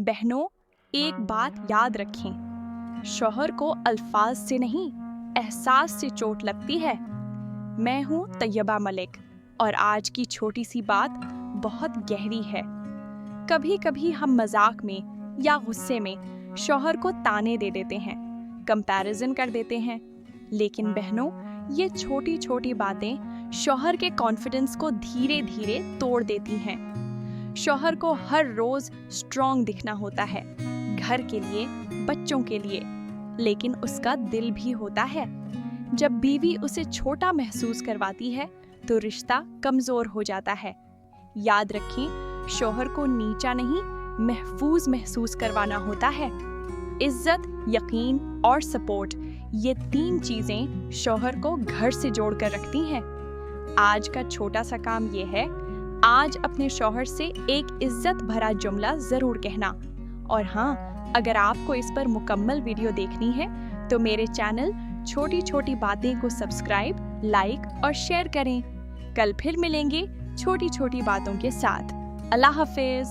बहनों, एक बात याद रखें, शौहर को अल्फाज से नहीं, एहसास से चोट लगती है। मैं हूँ तैयबा मलिक और आज की छोटी सी बात बहुत गहरी है। कभी कभी हम मजाक में या गुस्से में शौहर को ताने दे देते हैं, कंपैरिजन कर देते हैं। लेकिन बहनों, ये छोटी छोटी बातें शौहर के कॉन्फिडेंस को धीरे धीरे तोड़ देती हैं। शौहर को हर रोज स्ट्रॉन्ग दिखना होता है, घर के लिए, बच्चों के लिए, लेकिन उसका दिल भी होता है। जब बीवी उसे छोटा महसूस करवाती है तो रिश्ता कमजोर हो जाता है। याद रखें, शौहर को नीचा नहीं, महफूज महसूस करवाना होता है। इज्जत, यकीन और सपोर्ट, ये 3 चीजें शौहर को घर से जोड़कर रखती हैं। आज का छोटा सा काम ये है, आज अपने शौहर से एक इज्जत भरा जुमला जरूर कहना। और हाँ, अगर आपको इस पर मुकम्मल वीडियो देखनी है तो मेरे चैनल छोटी छोटी बातें को सब्सक्राइब, लाइक और शेयर करें। कल फिर मिलेंगे छोटी छोटी बातों के साथ। अल्लाह हाफिज।